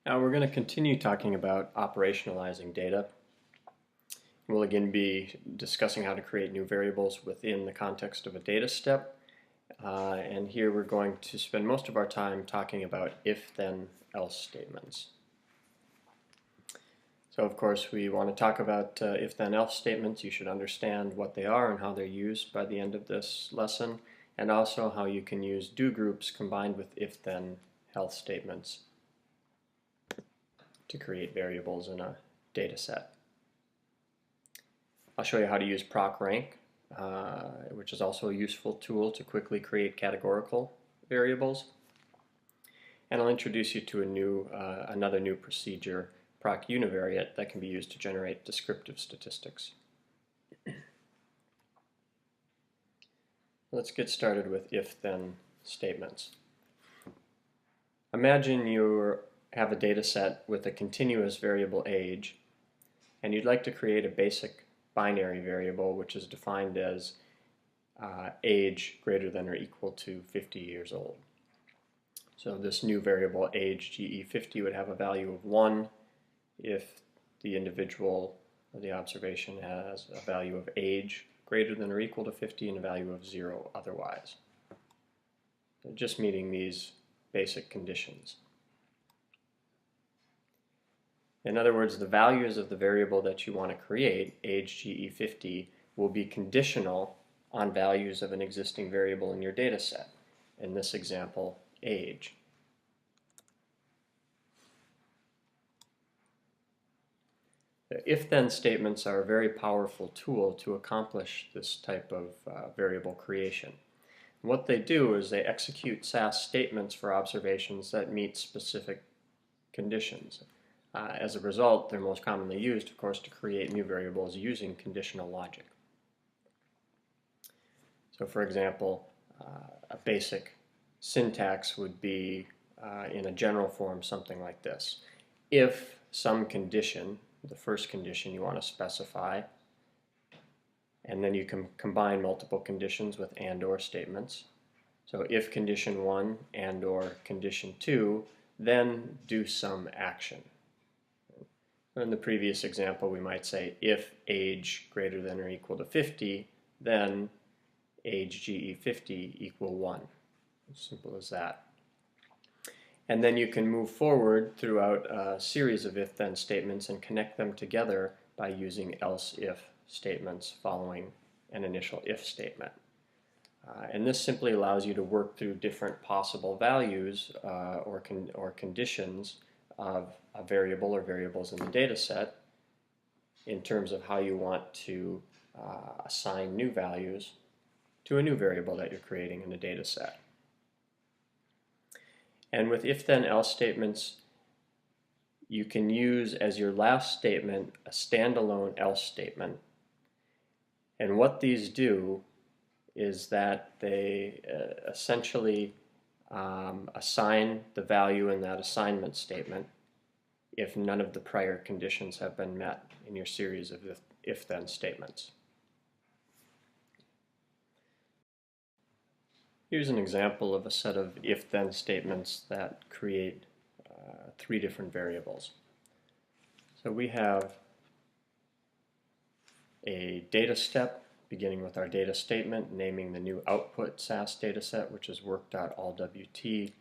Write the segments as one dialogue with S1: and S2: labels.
S1: Now we're going to continue talking about operationalizing data. We'll again be discussing how to create new variables within the context of a data step. And here we're going to spend most of our time talking about if-then else statements. So of course we want to talk about if-then else statements. You should understand what they are and how they're used by the end of this lesson, and also how you can use do groups combined with if-then else statements to create variables in a data set. I'll show you how to use proc rank, which is also a useful tool to quickly create categorical variables. And I'll introduce you to another new procedure, proc univariate, that can be used to generate descriptive statistics. Let's get started with if-then statements. Imagine you have a data set with a continuous variable age, and you'd like to create a basic binary variable which is defined as age greater than or equal to 50 years old. So this new variable age GE50 would have a value of 1 if the individual or the observation has a value of age greater than or equal to 50 and a value of 0 otherwise. So just meeting these basic conditions. In other words, the values of the variable that you want to create, age GE50, will be conditional on values of an existing variable in your data set. In this example, age. The if-then statements are a very powerful tool to accomplish this type of variable creation. What they do is they execute SAS statements for observations that meet specific conditions. As a result, they're most commonly used, of course, to create new variables using conditional logic. So for example, a basic syntax would be, in a general form, something like this. If some condition, the first condition you want to specify, and then you can combine multiple conditions with and/or statements. So if condition 1 and/or condition 2, then do some action. In the previous example, we might say if age greater than or equal to 50, then age GE50 equal 1. As simple as that. And then you can move forward throughout a series of if-then statements and connect them together by using else-if statements following an initial if statement. And this simply allows you to work through different possible values or conditions of a variable or variables in the data set in terms of how you want to assign new values to a new variable that you're creating in a data set. And with if-then else statements, you can use as your last statement a standalone else statement. And what these do is that they essentially assign the value in that assignment statement if none of the prior conditions have been met in your series of if-then statements. Here's an example of a set of if-then statements that create 3 different variables. So we have a data step beginning with our data statement, naming the new output SAS dataset, which is work.allwt.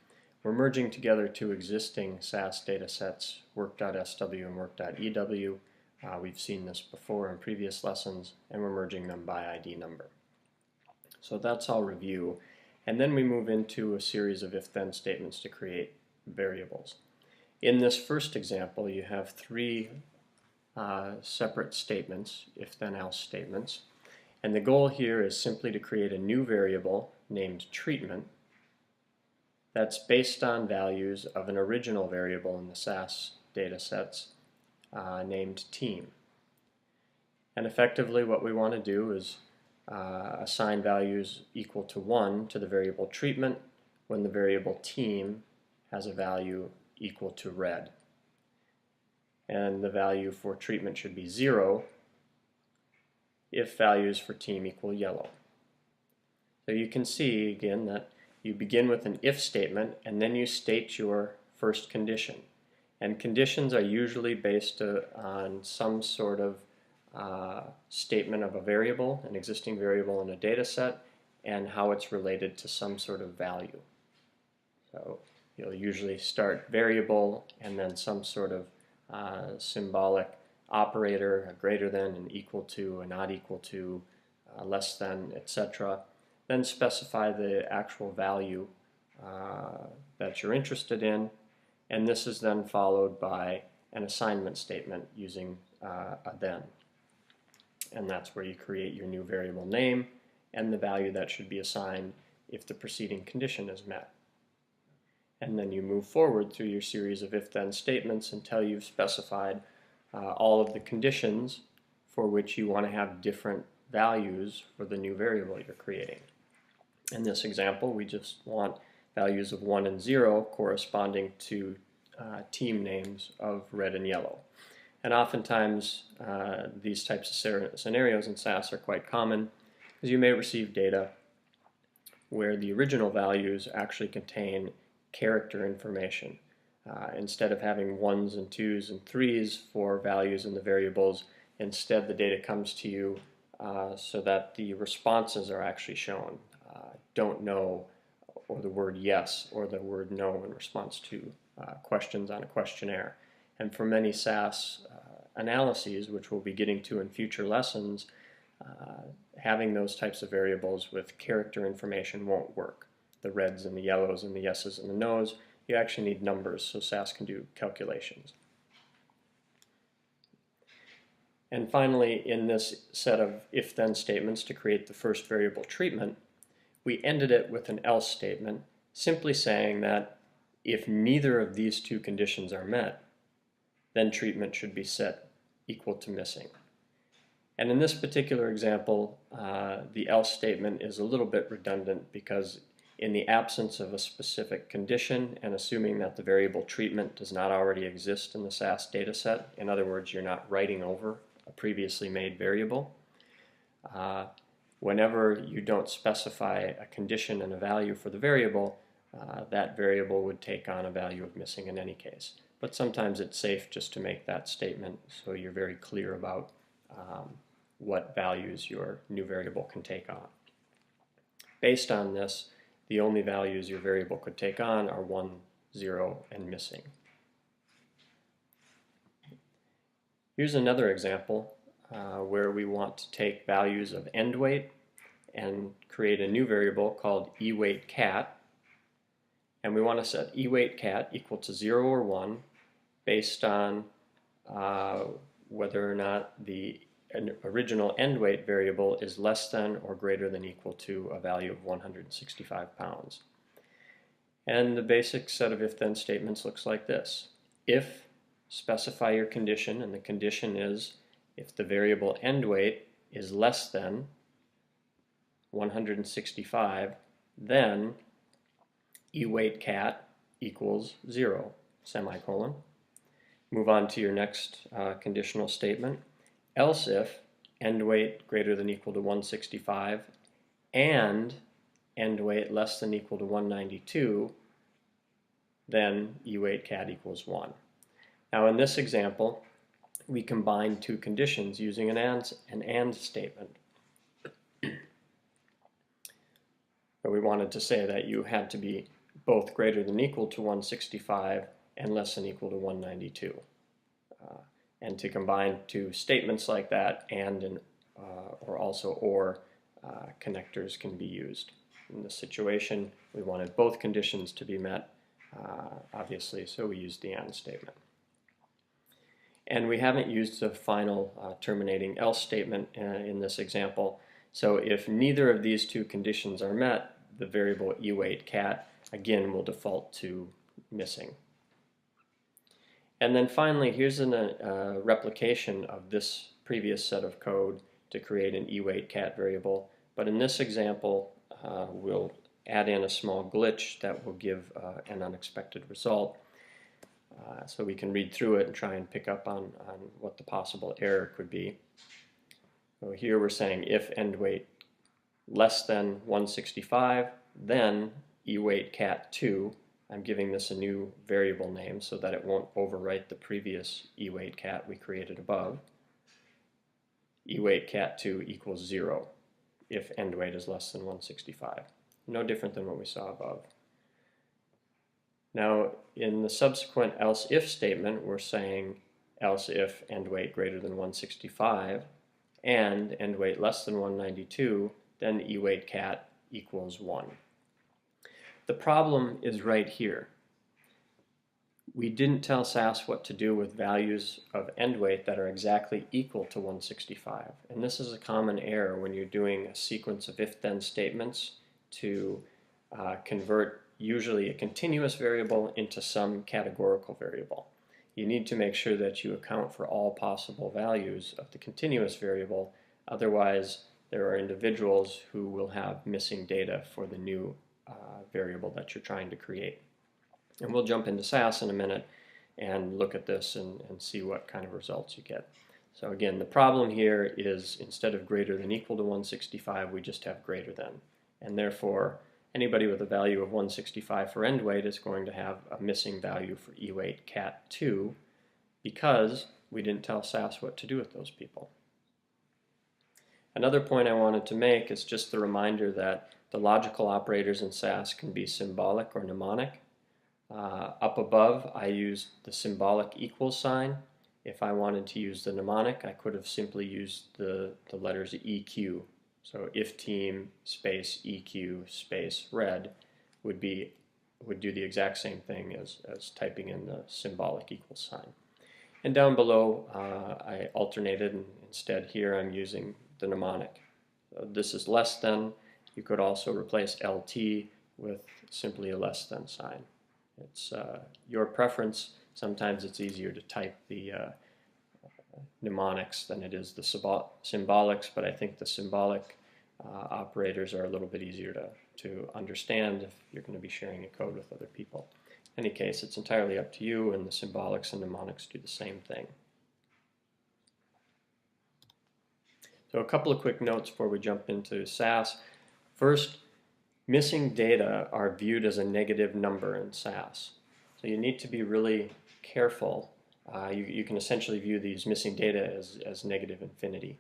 S1: We're merging together 2 existing SAS datasets, work.sw and work.ew. We've seen this before in previous lessons, and we're merging them by ID number. So that's all review. And then we move into a series of if-then statements to create variables. In this first example, you have 3 separate statements, if-then else statements. And the goal here is simply to create a new variable named treatment that's based on values of an original variable in the SAS datasets named team. And effectively what we want to do is assign values equal to 1 to the variable treatment when the variable team has a value equal to red. And the value for treatment should be 0 if values for team equal yellow. So you can see again that you begin with an if statement and then you state your first condition. And conditions are usually based on some sort of statement of a variable, an existing variable in a data set, and how it's related to some sort of value. So you'll usually start variable and then some sort of symbolic operator, a greater than, an equal to, a not equal to, less than, etc. Then specify the actual value that you're interested in, and this is then followed by an assignment statement using a then. And that's where you create your new variable name and the value that should be assigned if the preceding condition is met. And then you move forward through your series of if-then statements until you've specified all of the conditions for which you want to have different values for the new variable you're creating. In this example, we just want values of 1 and 0 corresponding to team names of red and yellow. And oftentimes these types of scenarios in SAS are quite common, because you may receive data where the original values actually contain character information. Instead of having 1s and 2s and 3s for values in the variables, instead the data comes to you so that the responses are actually shown. Don't know, or the word yes, or the word no in response to questions on a questionnaire. And for many SAS analyses, which we'll be getting to in future lessons, having those types of variables with character information won't work. The reds and the yellows and the yeses and the nos, you actually need numbers so SAS can do calculations. And finally, in this set of if-then statements to create the first variable treatment, we ended it with an else statement, simply saying that if neither of these two conditions are met, then treatment should be set equal to missing. And in this particular example, the else statement is a little bit redundant because in the absence of a specific condition and assuming that the variable treatment does not already exist in the SAS dataset, in other words, you're not writing over a previously made variable, whenever you don't specify a condition and a value for the variable, that variable would take on a value of missing in any case. But sometimes it's safe just to make that statement so you're very clear about what values your new variable can take on. Based on this, the only values your variable could take on are 1, 0, and missing. Here's another example where we want to take values of end weight and create a new variable called eWeightCat. And we want to set eWeightCat equal to 0 or 1 based on whether or not the original end weight variable is less than or greater than equal to a value of 165 pounds. And the basic set of if-then statements looks like this. If, specify your condition, and the condition is if the variable end weight is less than 165, then eWeightCat equals 0, semicolon. Move on to your next conditional statement. Else if end weight greater than equal to 165 and end weight less than equal to 192, then eWeightCat equals 1. Now in this example, we combine two conditions using an and statement. But we wanted to say that you had to be both greater than equal to 165 and less than equal to 192. And to combine two statements like that and or also or connectors can be used. In this situation, we wanted both conditions to be met, obviously, so we used the and statement. And we haven't used the final terminating else statement in this example. So if neither of these two conditions are met, the variable eWeightCat again will default to missing. And then finally, here's a replication of this previous set of code to create an eWeightCat variable. But in this example, we'll add in a small glitch that will give an unexpected result. So we can read through it and try and pick up on what the possible error could be. So here we're saying if end weight less than 165, then eWeightCat2, I'm giving this a new variable name so that it won't overwrite the previous eWeightCat we created above. eWeightCat2 equals 0 if end weight is less than 165. No different than what we saw above. Now, in the subsequent else if statement, we're saying else if end weight greater than 165 and end weight less than 192, then eWeightCat equals 1. The problem is right here. We didn't tell SAS what to do with values of end weight that are exactly equal to 165. And this is a common error when you're doing a sequence of if-then statements to convert usually a continuous variable into some categorical variable. You need to make sure that you account for all possible values of the continuous variable. Otherwise, there are individuals who will have missing data for the new variable that you're trying to create. And we'll jump into SAS in a minute and look at this and see what kind of results you get. So again, the problem here is instead of greater than equal to 165, we just have greater than. And therefore, anybody with a value of 165 for end weight is going to have a missing value for eWeightCat2 because we didn't tell SAS what to do with those people. Another point I wanted to make is just the reminder that the logical operators in SAS can be symbolic or mnemonic. Up above, I used the symbolic equal sign. If I wanted to use the mnemonic, I could have simply used the letters EQ. So if team space EQ space red would do the exact same thing as typing in the symbolic equal sign. And down below, I alternated, and instead here I'm using the mnemonic. So this is less than. You could also replace LT with simply a less than sign. It's your preference. Sometimes it's easier to type the mnemonics than it is the symbolics, but I think the symbolic operators are a little bit easier to understand if you're going to be sharing a code with other people. In any case, it's entirely up to you, and the symbolics and mnemonics do the same thing. So a couple of quick notes before we jump into SAS. First, missing data are viewed as a negative number in SAS. So you need to be really careful. You can essentially view these missing data as negative infinity.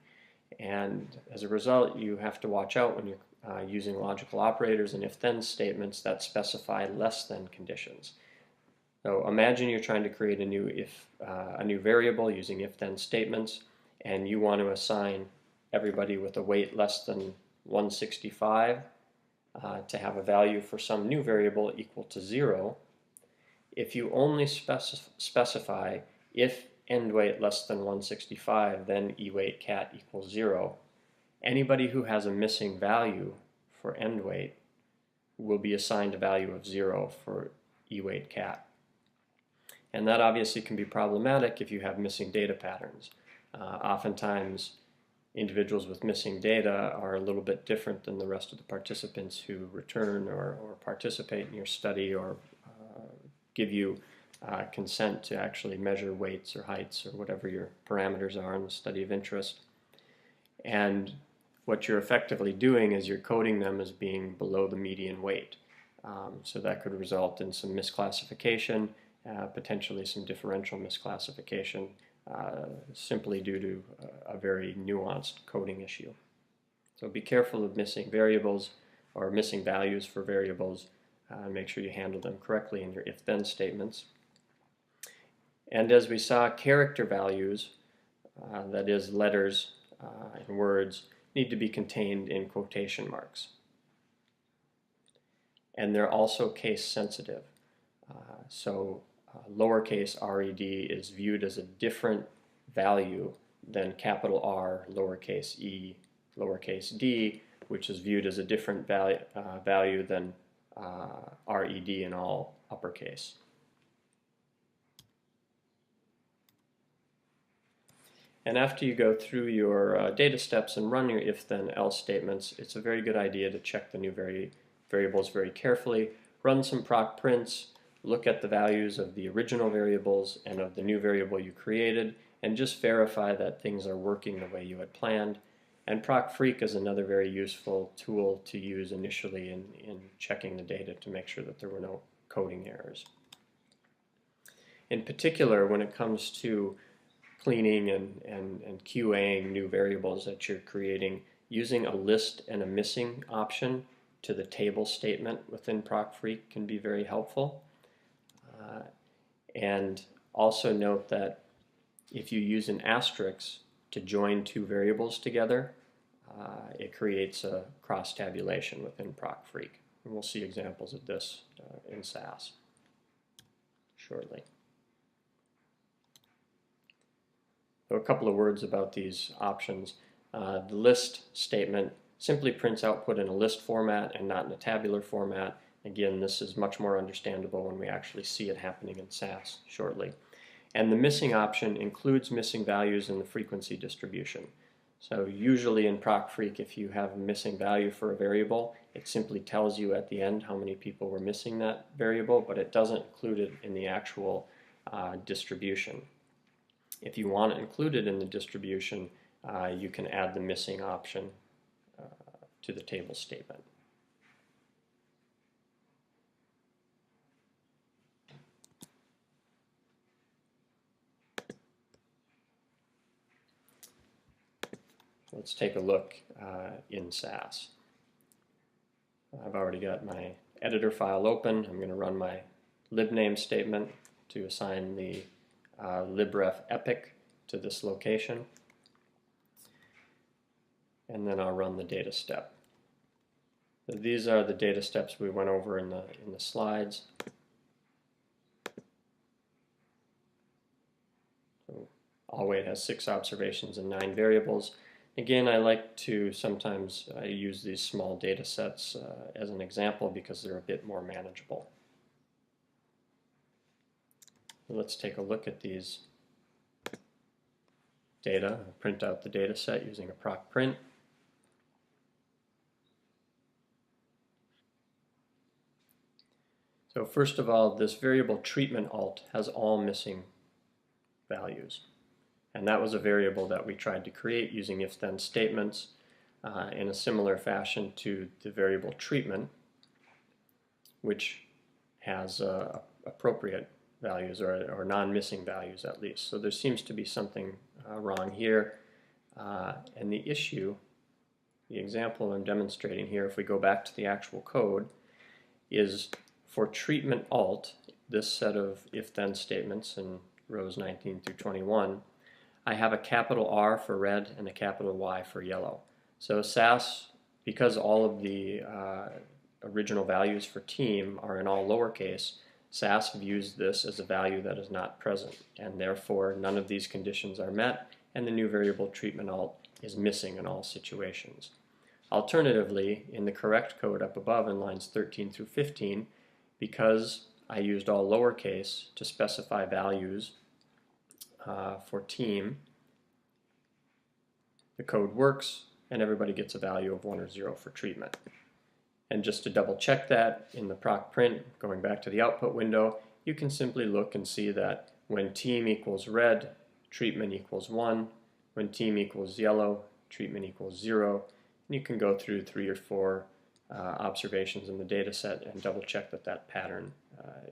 S1: And as a result, you have to watch out when you're using logical operators and if-then statements that specify less than conditions. So imagine you're trying to create a new variable using if-then statements, and you want to assign everybody with a weight less than 165 to have a value for some new variable equal to 0. If you only specify if end weight less than 165, then eWeightCat equals 0, anybody who has a missing value for end weight will be assigned a value of 0 for eWeightCat. And that obviously can be problematic if you have missing data patterns. Oftentimes, individuals with missing data are a little bit different than the rest of the participants who return or participate in your study or give you consent to actually measure weights or heights or whatever your parameters are in the study of interest. And what you're effectively doing is you're coding them as being below the median weight. So that could result in some misclassification, potentially some differential misclassification, simply due to a very nuanced coding issue. So be careful of missing variables or missing values for variables. Make sure you handle them correctly in your if-then statements. And as we saw, character values, that is letters and words, need to be contained in quotation marks. And they're also case sensitive. Lowercase red is viewed as a different value than capital R, lowercase e, lowercase d, which is viewed as a different value than red in all uppercase. And after you go through your data steps and run your if-then-else statements, it's a very good idea to check the new variables very carefully, run some proc prints, look at the values of the original variables and of the new variable you created, and just verify that things are working the way you had planned. And proc freak is another very useful tool to use initially in checking the data to make sure that there were no coding errors. In particular, when it comes to cleaning and QAing new variables that you're creating, using a list and a missing option to the table statement within proc can be very helpful. And also note that if you use an asterisk to join two variables together, it creates a cross-tabulation within proc. And we'll see examples of this in SAS shortly. So a couple of words about these options. The list statement simply prints output in a list format and not in a tabular format. Again, this is much more understandable when we actually see it happening in SAS shortly. And the missing option includes missing values in the frequency distribution. So usually in proc, if you have a missing value for a variable, it simply tells you at the end how many people were missing that variable, but it doesn't include it in the actual distribution. If you want it included in the distribution, you can add the missing option to the table statement. Let's take a look in SAS. I've already got my editor file open. I'm going to run my libname statement to assign the libref epic to this location. And then I'll run the data step. So these are the data steps we went over in the slides. So Allwait has 6 observations and 9 variables. Again, I like to sometimes use these small data sets as an example because they're a bit more manageable. Let's take a look at these data. I'll print out the data set using a proc print. So first of all, this variable treatment alt has all missing values. And that was a variable that we tried to create using if-then statements in a similar fashion to the variable treatment, which has appropriate values or non-missing values at least. So there seems to be something wrong here. And the issue, the example I'm demonstrating here, if we go back to the actual code, is for treatment alt, this set of if-then statements in rows 19 through 21, I have a capital R for red and a capital Y for yellow. So SAS, because all of the original values for team are in all lowercase, SAS views this as a value that is not present, and therefore none of these conditions are met, and the new variable treatment alt is missing in all situations. Alternatively, in the correct code up above in lines 13 through 15, because I used all lowercase to specify values for team, the code works and everybody gets a value of 1 or 0 for treatment. And just to double check that, in the proc print, going back to the output window, you can simply look and see that when team equals red, treatment equals 1. When team equals yellow, treatment equals 0. And you can go through 3 or 4 observations in the data set and double check that that pattern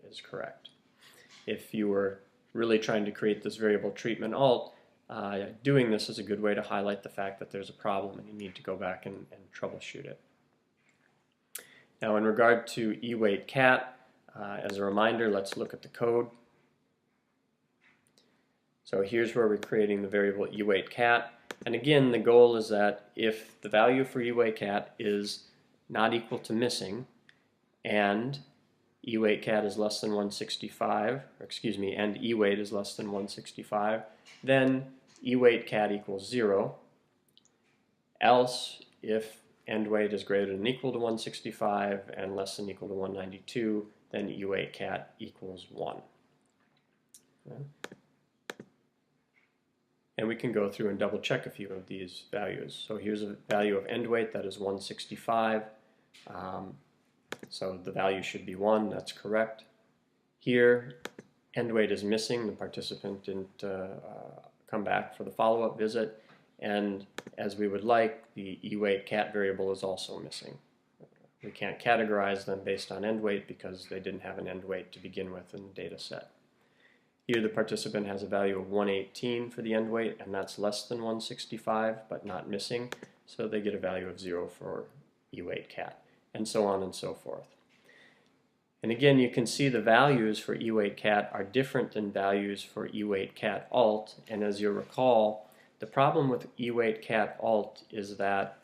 S1: is correct. If you were really trying to create this variable treatment alt, doing this is a good way to highlight the fact that there's a problem and you need to go back and troubleshoot it. Now in regard to ewait cat, as a reminder, let's look at the code. So here's where we're creating the variable ewait cat, and again the goal is that if the value for ewait cat is not equal to missing and ewait cat is less than 165, or excuse me, and ewait is less than 165, then ewait cat equals 0. Else, if endwait is greater than or equal to 165 and less than or equal to 192, then ewait cat equals 1. Okay. And we can go through and double check a few of these values. So here's a value of endwait that is 165. So the value should be 1, that's correct. Here, endwait is missing, the participant didn't come back for the follow-up visit, and as we would like, the ewait cat variable is also missing. We can't categorize them based on end weight because they didn't have an end weight to begin with in the data set. Here the participant has a value of 118 for the end weight, and that's less than 165 but not missing, so they get a value of 0 for E-weight cat, and so on and so forth. And again, you can see the values for E-weight cat are different than values for E-weight cat alt, and as you'll recall, the problem with E-weight cat alt is that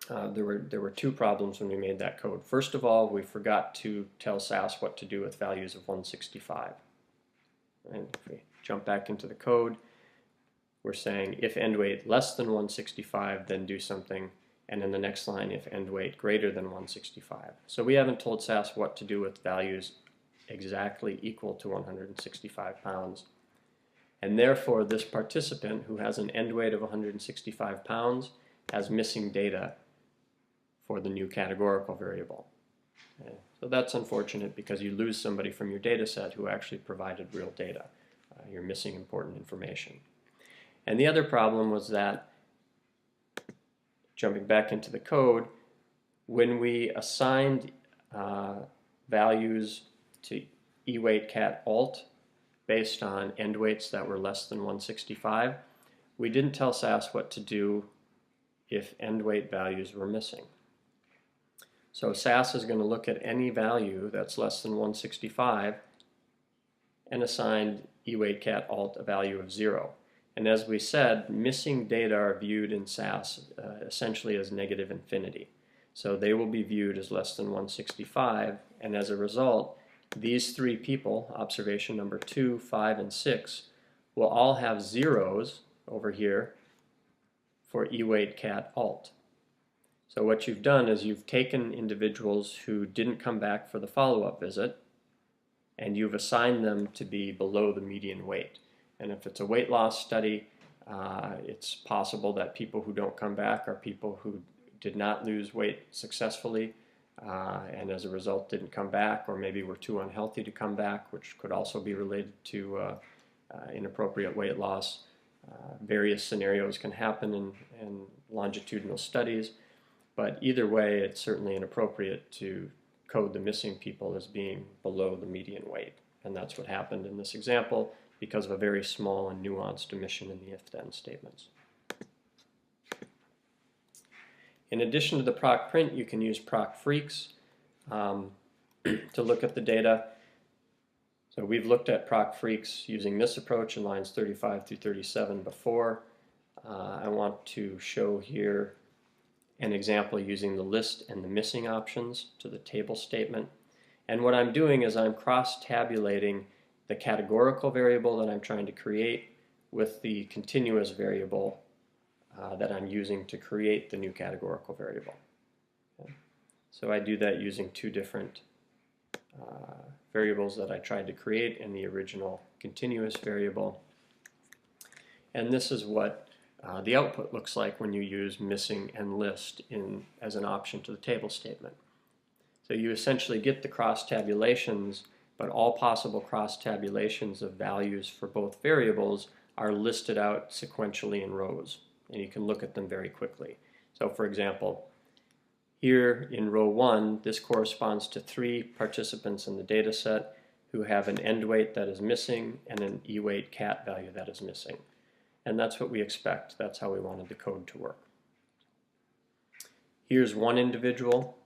S1: there were two problems when we made that code. First of all, we forgot to tell SAS what to do with values of 165. And if we jump back into the code, we're saying if end weight less than 165, then do something. And in the next line, if end weight greater than 165. So we haven't told SAS what to do with values exactly equal to 165 pounds. And therefore, this participant who has an end weight of 165 pounds has missing data for the new categorical variable. Okay. So that's unfortunate because you lose somebody from your data set who actually provided real data. You're missing important information. And the other problem was that, jumping back into the code, when we assigned values to E-weight cat alt based on end weights that were less than 165, we didn't tell SAS what to do if end weight values were missing. So SAS is going to look at any value that's less than 165 and assign E-weight cat alt a value of 0. And as we said, missing data are viewed in SAS essentially as negative infinity. So they will be viewed as less than 165, and as a result, these three people, observation number 2, 5, and 6, will all have zeros over here for E-weight cat alt. So what you've done is you've taken individuals who didn't come back for the follow-up visit, and you've assigned them to be below the median weight. And if it's a weight loss study, it's possible that people who don't come back are people who did not lose weight successfully and as a result didn't come back, or maybe were too unhealthy to come back, which could also be related to inappropriate weight loss. Various scenarios can happen in longitudinal studies, but either way, it's certainly inappropriate to code the missing people as being below the median weight. And that's what happened in this example, because of a very small and nuanced omission in the if-then statements. In addition to the proc print, you can use proc freaks to look at the data. So we've looked at proc freaks using this approach in lines 35 through 37 before. I want to show here an example using the list and the missing options to the table statement. And what I'm doing is I'm cross-tabulating the categorical variable that I'm trying to create with the continuous variable that I'm using to create the new categorical variable. Okay. So I do that using two different variables that I tried to create in the original continuous variable. And this is what the output looks like when you use missing and list as an option to the table statement. So you essentially get the cross-tabulations, but all possible cross-tabulations of values for both variables are listed out sequentially in rows, and you can look at them very quickly. So for example, here in row 1, this corresponds to 3 participants in the data set who have an end weight that is missing and an E-weight cat value that is missing. And that's what we expect. That's how we wanted the code to work. Here's one individual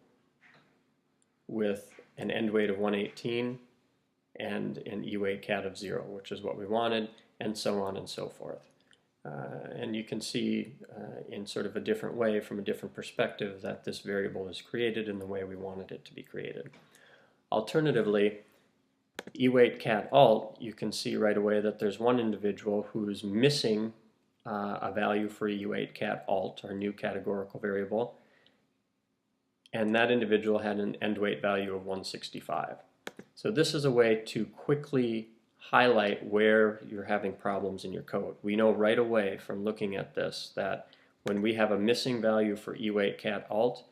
S1: with an end weight of 118 and an E-weight cat of 0, which is what we wanted, and so on and so forth. And you can see in sort of a different way, from a different perspective, that this variable is created in the way we wanted it to be created. Alternatively, E-weight cat alt, you can see right away that there's one individual who's missing a value for E-weight cat alt, our new categorical variable, and that individual had an end weight value of 165. So this is a way to quickly highlight where you're having problems in your code. We know right away from looking at this that when we have a missing value for E-weight cat alt,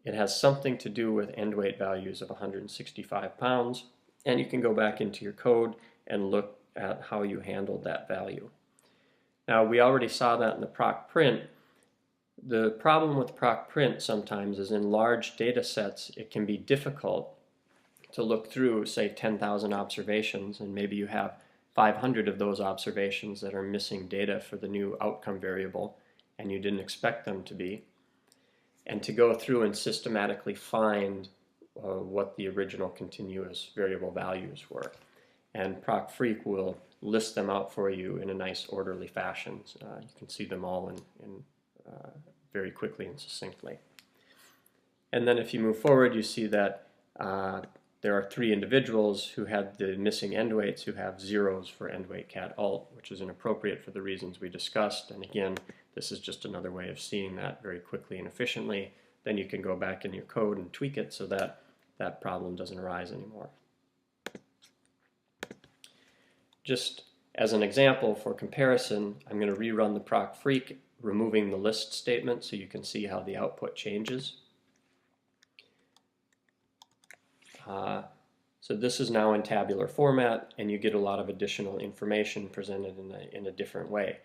S1: it has something to do with end weight values of 165 pounds, and you can go back into your code and look at how you handled that value. Now, we already saw that in the proc print, The problem with proc print sometimes is in large data sets it can be difficult to look through, say, 10,000 observations, and maybe you have 500 of those observations that are missing data for the new outcome variable, and you didn't expect them to be, and to go through and systematically find what the original continuous variable values were. And proc freq will list them out for you in a nice orderly fashion. You can see them all in very quickly and succinctly. And then if you move forward, you see that there are 3 individuals who had the missing end weights who have zeros for end weight cat alt, which is inappropriate for the reasons we discussed. And again, this is just another way of seeing that very quickly and efficiently. Then you can go back in your code and tweak it so that that problem doesn't arise anymore. Just as an example for comparison, I'm going to rerun the proc freq, removing the list statement so you can see how the output changes. So this is now in tabular format, and you get a lot of additional information presented in a different way.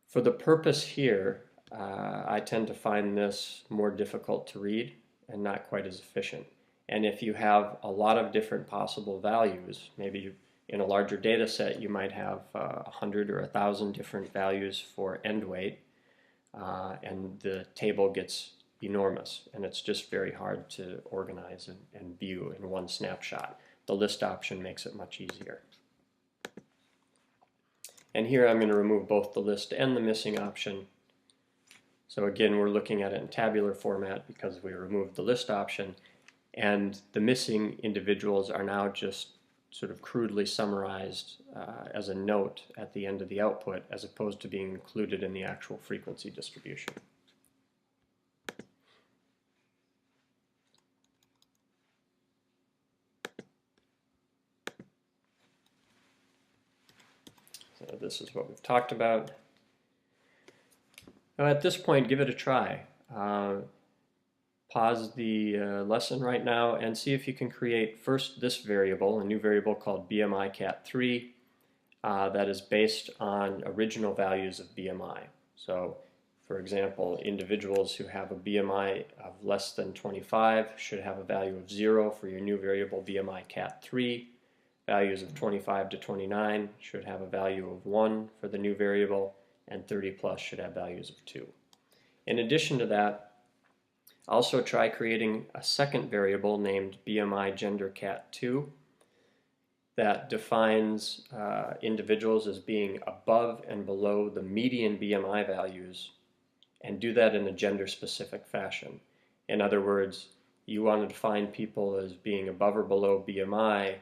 S1: For the purpose here, I tend to find this more difficult to read and not quite as efficient. And if you have a lot of different possible values, maybe in a larger data set you might have 100 or 1,000 different values for end weight, and the table gets enormous, and it's just very hard to organize and view in one snapshot. The list option makes it much easier. And here I'm going to remove both the list and the missing option. So again, we're looking at it in tabular format because we removed the list option, and the missing individuals are now just sort of crudely summarized as a note at the end of the output, as opposed to being included in the actual frequency distribution. So this is what we've talked about. Now at this point, give it a try. Pause the lesson right now and see if you can create first this variable, a new variable called BMI cat3 that is based on original values of BMI. So for example, individuals who have a BMI of less than 25 should have a value of 0 for your new variable BMI cat3. Values of 25 to 29 should have a value of 1 for the new variable, and 30 plus should have values of 2. In addition to that, also try creating a second variable named BMI gender cat2 that defines individuals as being above and below the median BMI values, and do that in a gender specific fashion. In other words, you want to define people as being above or below BMI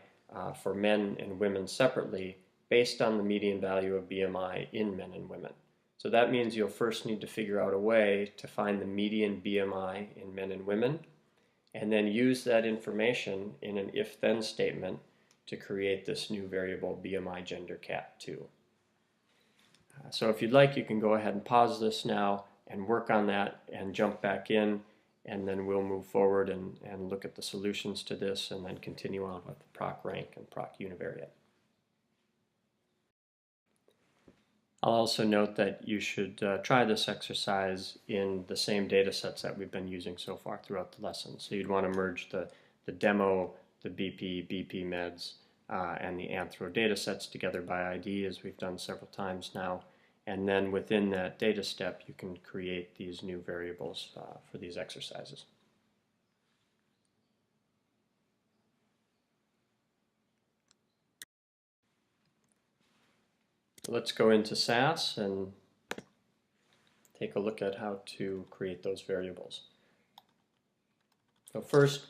S1: for men and women separately based on the median value of BMI in men and women. So that means you'll first need to figure out a way to find the median BMI in men and women, and then use that information in an if-then statement to create this new variable BMI gender cat2. So if you'd like, you can go ahead and pause this now and work on that and jump back in, and then we'll move forward and look at the solutions to this, and then continue on with proc rank and proc univariate. I'll also note that you should try this exercise in the same data sets that we've been using so far throughout the lesson. So you'd want to merge the demo, the BP meds, and the anthro data sets together by ID, as we've done several times now. And then within that data step, you can create these new variables for these exercises. So let's go into SAS and take a look at how to create those variables. So first,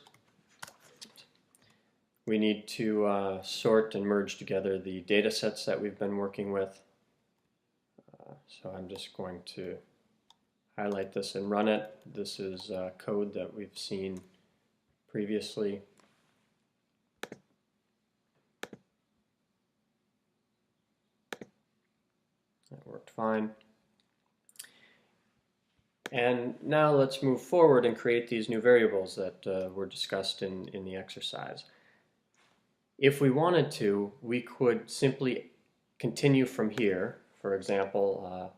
S1: we need to sort and merge together the data sets that we've been working with. So I'm just going to highlight this and run it. This is code that we've seen previously. That worked fine. And now let's move forward and create these new variables that were discussed in the exercise. If we wanted to, we could simply continue from here. For example,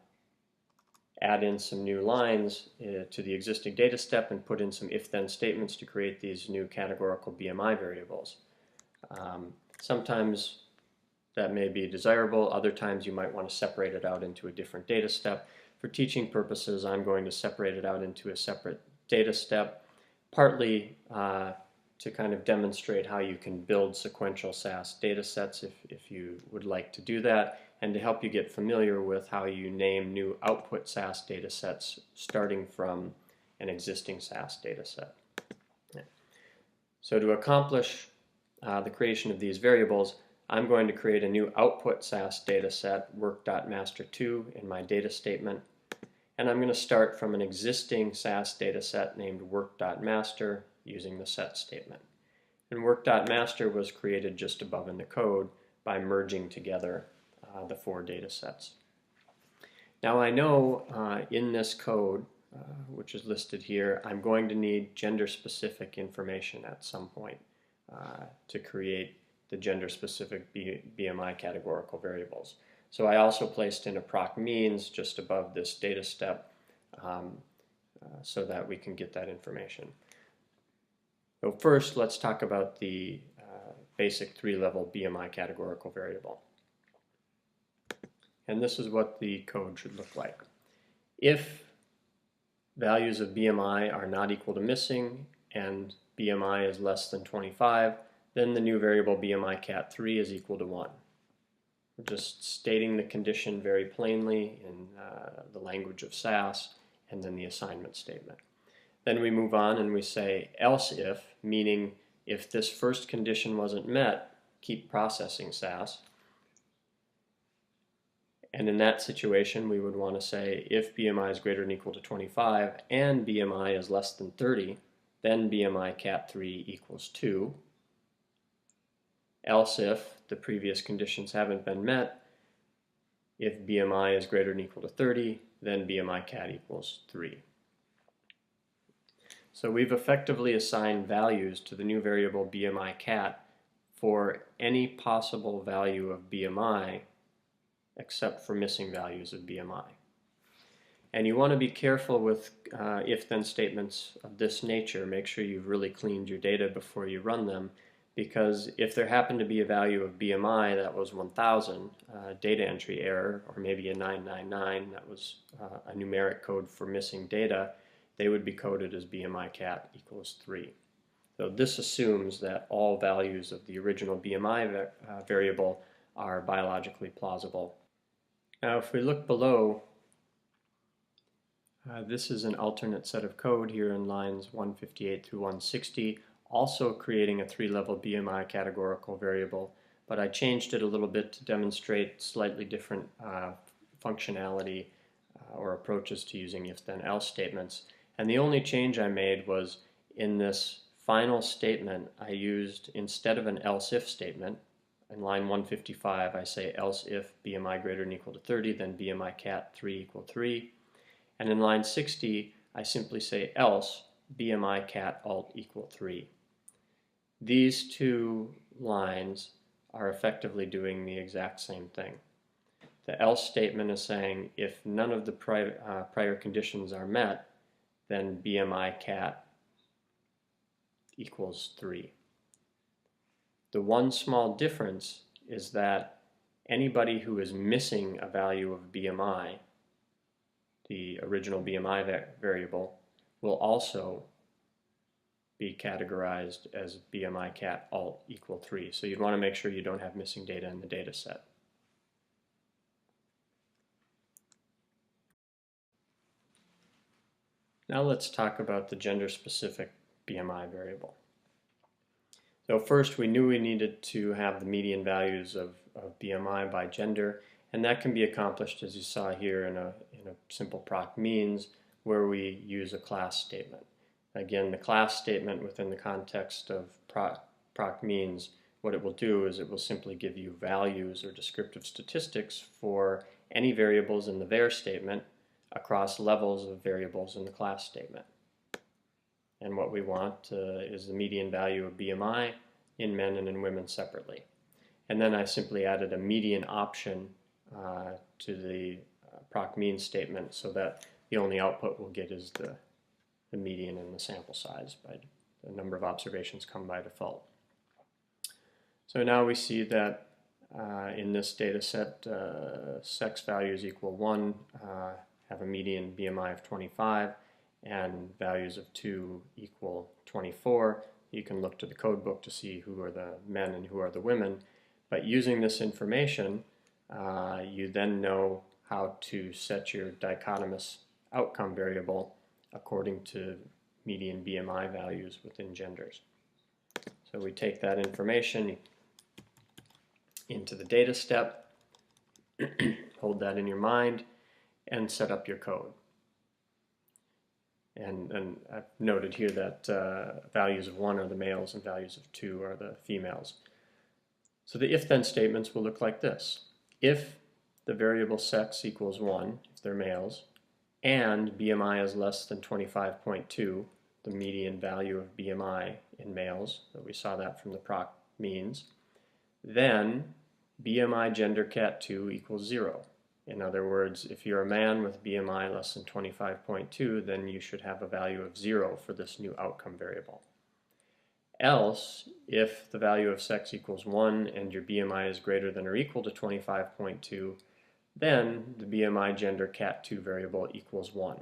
S1: add in some new lines to the existing data step and put in some if-then statements to create these new categorical BMI variables. Sometimes that may be desirable. Other times you might want to separate it out into a different data step. For teaching purposes, I'm going to separate it out into a separate data step, partly to kind of demonstrate how you can build sequential SAS data sets if you would like to do that, and to help you get familiar with how you name new output SAS data sets starting from an existing SAS data set. So to accomplish the creation of these variables, I'm going to create a new output SAS data set, work.master2, in my data statement. And I'm going to start from an existing SAS data set named work.master using the set statement. And work.master was created just above in the code by merging together the four data sets. Now I know in this code, which is listed here, I'm going to need gender-specific information at some point to create the gender-specific BMI categorical variables. So I also placed in a proc means just above this data step so that we can get that information. So first, let's talk about the basic three-level BMI categorical variable. And this is what the code should look like. If values of BMI are not equal to missing and BMI is less than 25, then the new variable BMI cat3 is equal to 1. We're just stating the condition very plainly in the language of SAS, and then the assignment statement. Then we move on and we say else if, meaning if this first condition wasn't met, keep processing SAS. And in that situation, we would want to say if BMI is greater than or equal to 25 and BMI is less than 30, then BMI cat3 equals 2. Else if the previous conditions haven't been met, if BMI is greater than or equal to 30, then BMI cat equals 3. So we've effectively assigned values to the new variable BMI cat for any possible value of BMI except for missing values of BMI. And you want to be careful with if-then statements of this nature. Make sure you've really cleaned your data before you run them, because if there happened to be a value of BMI that was 1000, data entry error, or maybe a 999, that was a numeric code for missing data, they would be coded as BMI cat equals 3. So this assumes that all values of the original BMI variable are biologically plausible. Now if we look below, this is an alternate set of code here in lines 158 through 160, also creating a three-level BMI categorical variable, but I changed it a little bit to demonstrate slightly different functionality or approaches to using if-then-else statements. And the only change I made was in this final statement, I used, instead of an else-if statement, in line 155 I say else if BMI greater than or equal to 30, then BMI cat 3 equal 3. And in line 60 I simply say else BMI cat alt equal 3. These two lines are effectively doing the exact same thing. The else statement is saying if none of the prior conditions are met, then BMI cat equals 3. The one small difference is that anybody who is missing a value of BMI, the original BMI variable, will also be categorized as BMI cat alt equal 3. So you'd want to make sure you don't have missing data in the data set. Now let's talk about the gender-specific BMI variable. So first we knew we needed to have the median values of BMI by gender, and that can be accomplished, as you saw here, in a simple proc means where we use a class statement. Again, the class statement within the context of proc means, what it will do is it will simply give you values or descriptive statistics for any variables in the var statement across levels of variables in the class statement. And what we want is the median value of BMI in men and in women separately. And then I simply added a median option to the proc means statement so that the only output we'll get is the median and the sample size. By the number of observations come by default. So now we see that in this data set, sex values equal 1 have a median BMI of 25, and values of 2 equal 24. You can look to the code book to see who are the men and who are the women. But using this information, you then know how to set your dichotomous outcome variable according to median BMI values within genders. So we take that information into the data step, hold that in your mind, and set up your code. And I've noted here that values of 1 are the males and values of 2 are the females. So the if-then statements will look like this. If the variable sex equals 1, if they're males, and BMI is less than 25.2, the median value of BMI in males, so we saw that from the proc means, then BMI gender cat 2 equals 0. In other words, if you're a man with BMI less than 25.2, then you should have a value of 0 for this new outcome variable. Else, if the value of sex equals 1 and your BMI is greater than or equal to 25.2, then the BMI gender cat 2 variable equals 1.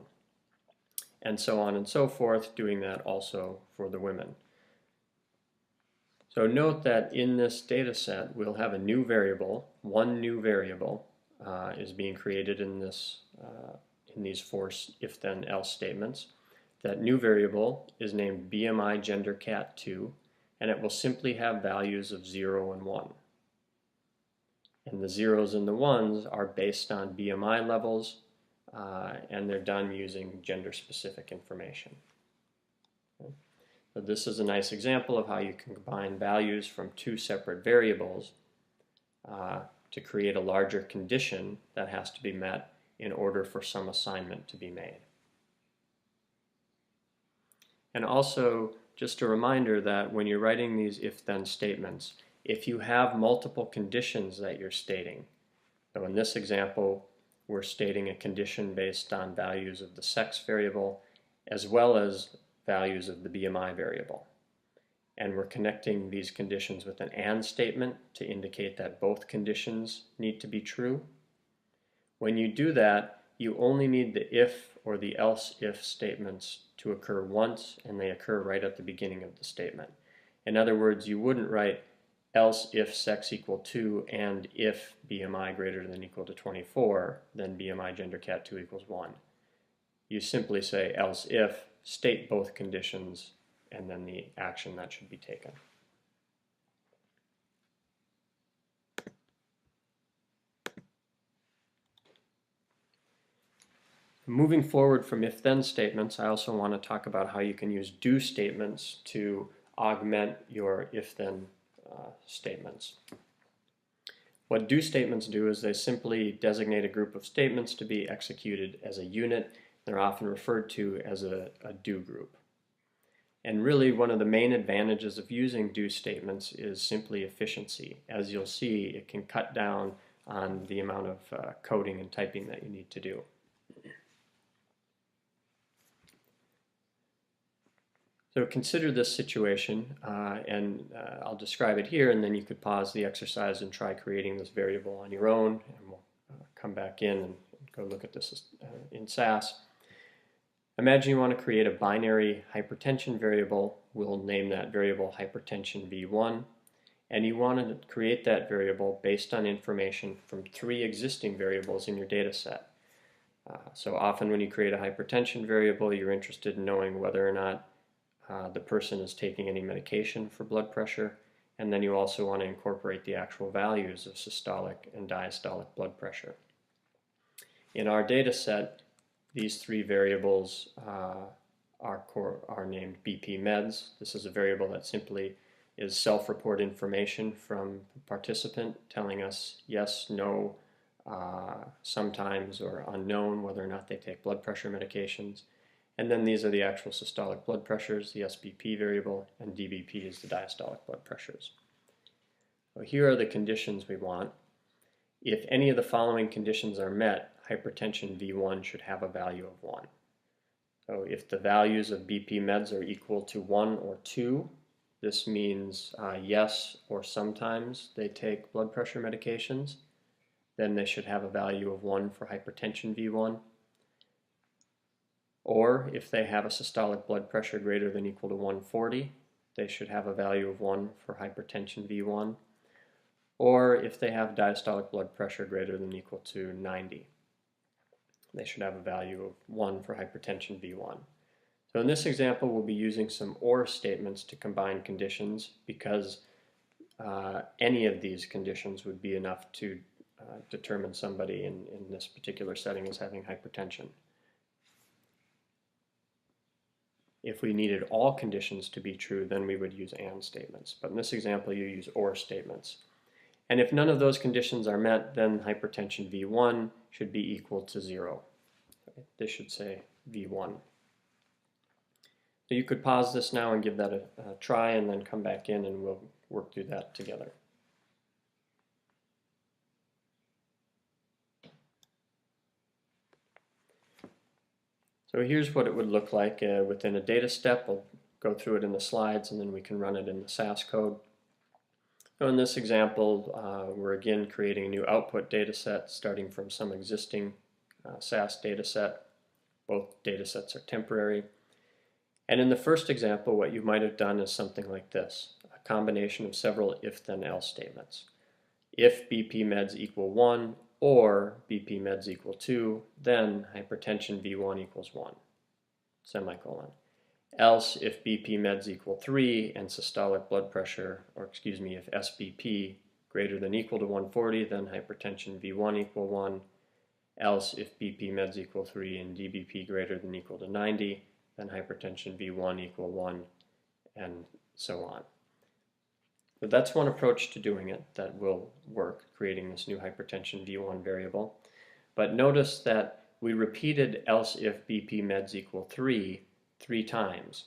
S1: And so on and so forth, doing that also for the women. So note that in this data set, we'll have a new variable. One new variable is being created in these 4 if-then else statements. That new variable is named BMI gender cat 2, and it will simply have values of 0 and 1. And the 0s and the 1s are based on BMI levels, and they're done using gender-specific information. Okay. So this is a nice example of how you can combine values from 2 separate variables to create a larger condition that has to be met in order for some assignment to be made. And also, just a reminder that when you're writing these if-then statements, if you have multiple conditions that you're stating, so in this example, we're stating a condition based on values of the sex variable as well as values of the BMI variable. And we're connecting these conditions with an AND statement to indicate that both conditions need to be true. When you do that, you only need the if or the else if statements to occur once, and they occur right at the beginning of the statement. In other words, you wouldn't write else if sex equal 2 and if BMI greater than or equal to 24, then BMI gender cat 2 equals 1. You simply say else if, state both conditions, and then the action that should be taken. Moving forward from if-then statements, I also want to talk about how you can use do statements to augment your if-then statements. What do statements do is they simply designate a group of statements to be executed as a unit. They're often referred to as a do group. And really, one of the main advantages of using do statements is simply efficiency. As you'll see, it can cut down on the amount of coding and typing that you need to do. So consider this situation, and I'll describe it here, and then you could pause the exercise and try creating this variable on your own, and we'll come back in and go look at this in SAS. Imagine you want to create a binary hypertension variable. We'll name that variable hypertension V1, and you want to create that variable based on information from 3 existing variables in your data set. So often when you create a hypertension variable, you're interested in knowing whether or not the person is taking any medication for blood pressure, and then you also want to incorporate the actual values of systolic and diastolic blood pressure. In our data set, these 3 variables are named BP meds. This is a variable that simply is self-report information from the participant telling us yes, no, sometimes, or unknown whether or not they take blood pressure medications. And then these are the actual systolic blood pressures, the SBP variable, and DBP is the diastolic blood pressures. So here are the conditions we want. If any of the following conditions are met, hypertension V1 should have a value of 1. So if the values of BP meds are equal to 1 or 2, this means yes or sometimes they take blood pressure medications. Then they should have a value of 1 for hypertension V1. Or if they have a systolic blood pressure greater than or equal to 140, they should have a value of 1 for hypertension V1. Or if they have diastolic blood pressure greater than or equal to 90, they should have a value of 1 for hypertension V1. So in this example, we'll be using some OR statements to combine conditions because any of these conditions would be enough to determine somebody in this particular setting as having hypertension. If we needed all conditions to be true, then we would use AND statements. But in this example, you use OR statements. And if none of those conditions are met, then hypertension V1 should be equal to 0. This should say V1. So you could pause this now and give that a try and then come back in and we'll work through that together. So here's what it would look like within a data step. I'll go through it in the slides and then we can run it in the SAS code. So in this example, we're again creating a new output data set starting from some existing SAS data set. Both data sets are temporary. And in the first example, what you might have done is something like this, a combination of several if-then else statements. If BP meds equal 1 or BP meds equal 2, then hypertension V1 equals 1, semicolon. Else, if BP meds equal 3 and systolic blood pressure, or excuse me, if SBP greater than or equal to 140, then hypertension V1 equal 1. Else, if BP meds equal 3 and DBP greater than or equal to 90, then hypertension V1 equal 1, and so on. So that's one approach to doing it that will work, creating this new hypertension V1 variable. But notice that we repeated else if BP meds equal 3 times.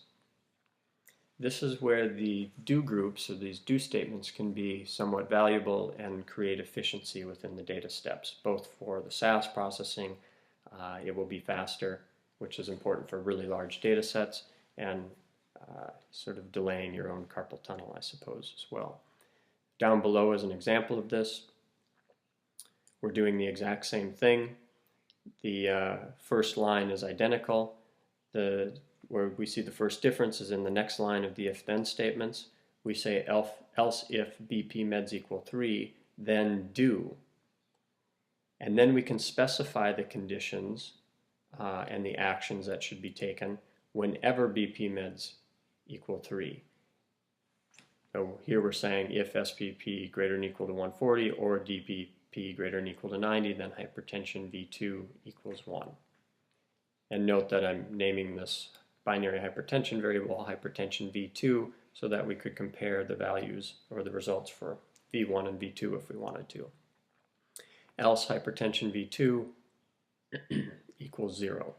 S1: This is where the do groups, or these do statements, can be somewhat valuable and create efficiency within the data steps, both for the SAS processing, it will be faster, which is important for really large data sets, and sort of delaying your own carpal tunnel, I suppose, as well. Down below is an example of this. We're doing the exact same thing. The first line is identical. Where we see the first difference is in the next line of the if-then statements. We say else if BP meds equal 3, then do. And then we can specify the conditions and the actions that should be taken whenever BP meds equal 3. So here we're saying if SBP greater than or equal to 140 or DBP greater than or equal to 90, then hypertension V2 equals 1. And note that I'm naming this binary hypertension variable hypertension V2 so that we could compare the values or the results for V1 and V2 if we wanted to. Else hypertension V2 equals 0.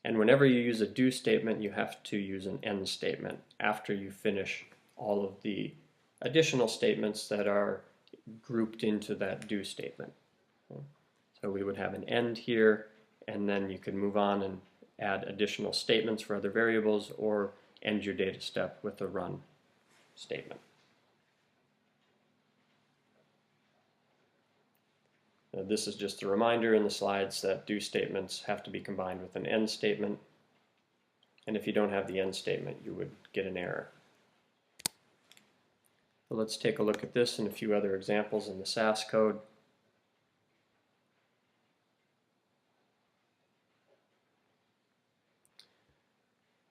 S1: And whenever you use a do statement, you have to use an end statement after you finish all of the additional statements that are grouped into that do statement. So we would have an end here, and then you can move on and add additional statements for other variables or end your data step with a run statement. This is just a reminder in the slides that do statements have to be combined with an end statement, and if you don't have the end statement, you would get an error. So let's take a look at this and a few other examples in the SAS code.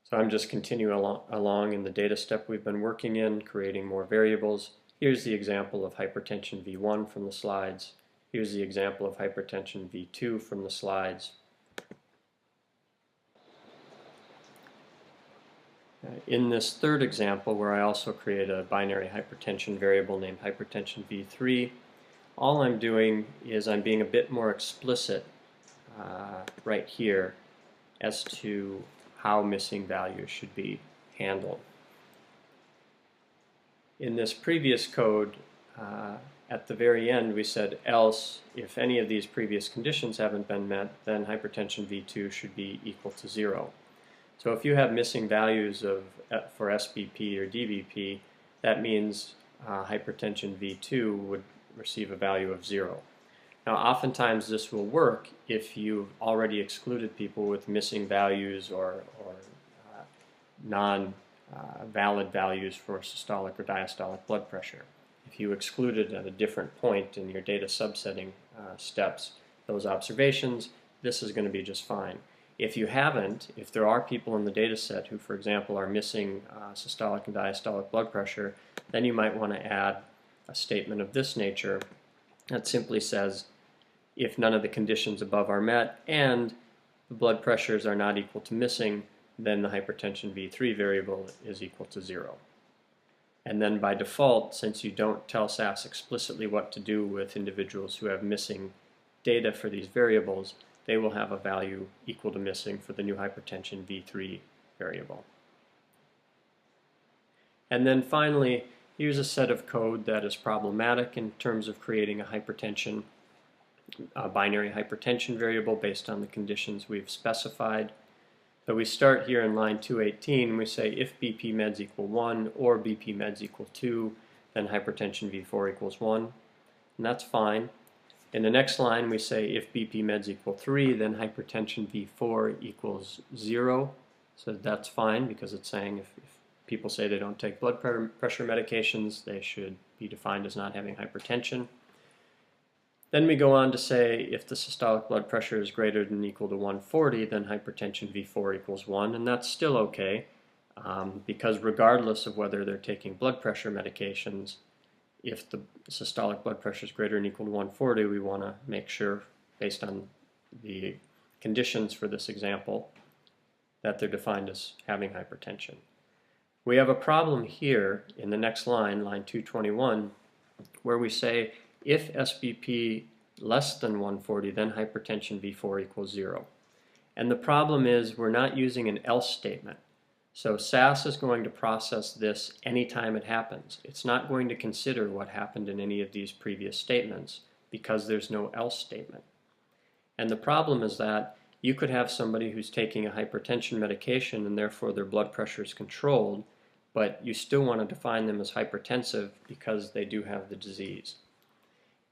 S1: So I'm just continuing along in the data step we've been working in, creating more variables. Here's the example of hypertension V1 from the slides. Here's the example of hypertension V2 from the slides. In this third example, where I also create a binary hypertension variable named hypertension V3, all I'm doing is I'm being a bit more explicit right here as to how missing values should be handled. In this previous code, at the very end we said else, if any of these previous conditions haven't been met, then hypertension V2 should be equal to 0. So if you have missing values for SBP or DBP, that means hypertension V2 would receive a value of 0. Now oftentimes this will work if you've already excluded people with missing values or non-valid values for systolic or diastolic blood pressure. If you excluded at a different point in your data subsetting steps those observations, this is going to be just fine. If you haven't, if there are people in the data set who, for example, are missing systolic and diastolic blood pressure, then you might want to add a statement of this nature that simply says, if none of the conditions above are met and the blood pressures are not equal to missing, then the hypertension V3 variable is equal to 0. And then by default, since you don't tell SAS explicitly what to do with individuals who have missing data for these variables, they will have a value equal to missing for the new hypertension V3 variable. And then finally, here's a set of code that is problematic in terms of creating a binary hypertension variable based on the conditions we've specified. So we start here in line 218 and we say if BP meds equal 1 or BP meds equal 2, then hypertension V4 equals 1. And that's fine. In the next line we say if BP meds equal 3, then hypertension V4 equals 0. So that's fine because it's saying if people say they don't take blood pressure medications, they should be defined as not having hypertension. Then we go on to say if the systolic blood pressure is greater than or equal to 140, then hypertension V4 equals 1, and that's still okay because regardless of whether they're taking blood pressure medications, if the systolic blood pressure is greater than or equal to 140, we want to make sure, based on the conditions for this example, that they're defined as having hypertension. We have a problem here in the next line, line 221, where we say if SBP less than 140, then hypertension V4 equals 0. And the problem is we're not using an else statement. So SAS is going to process this anytime it happens. It's not going to consider what happened in any of these previous statements because there's no else statement. And the problem is that you could have somebody who's taking a hypertension medication and therefore their blood pressure is controlled, but you still want to define them as hypertensive because they do have the disease.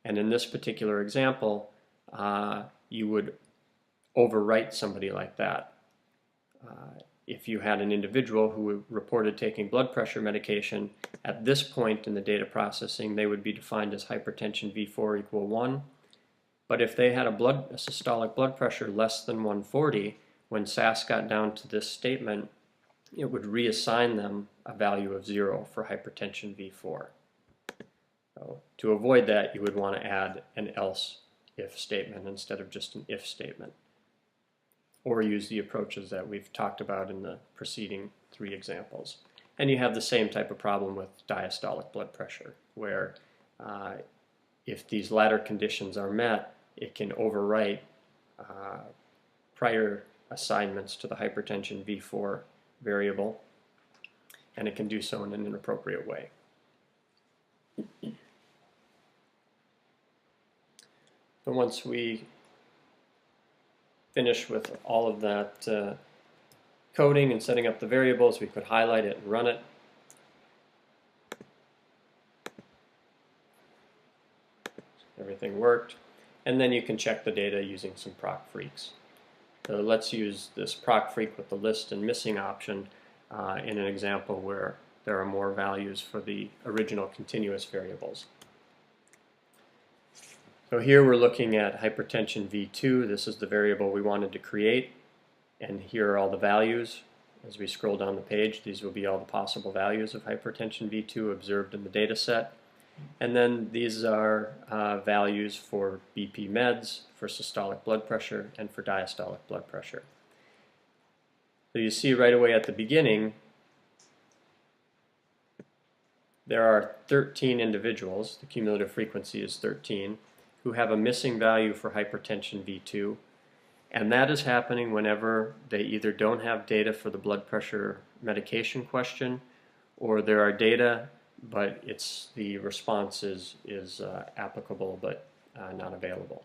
S1: And in this particular example, you would overwrite somebody like that. If you had an individual who reported taking blood pressure medication, at this point in the data processing, they would be defined as hypertension V4 equal 1. But if they had a systolic blood pressure less than 140, when SAS got down to this statement, it would reassign them a value of 0 for hypertension V4. So to avoid that, you would want to add an else if statement instead of just an if statement, or use the approaches that we've talked about in the preceding 3 examples. And you have the same type of problem with diastolic blood pressure, where if these latter conditions are met, it can overwrite prior assignments to the hypertension V4 variable, and it can do so in an inappropriate way. So once we finish with all of that coding and setting up the variables, we could highlight it and run it. Everything worked. And then you can check the data using some proc freaks. So let's use this proc freak with the list and missing option in an example where there are more values for the original continuous variables. So here we're looking at hypertension V2. This is the variable we wanted to create, and here are all the values. As we scroll down the page, these will be all the possible values of hypertension V2 observed in the data set. And then these are values for BP meds, for systolic blood pressure, and for diastolic blood pressure. So you see right away at the beginning, there are 13 individuals, the cumulative frequency is 13, who have a missing value for hypertension V2, and that is happening whenever they either don't have data for the blood pressure medication question, or there are data but the response is applicable but not available.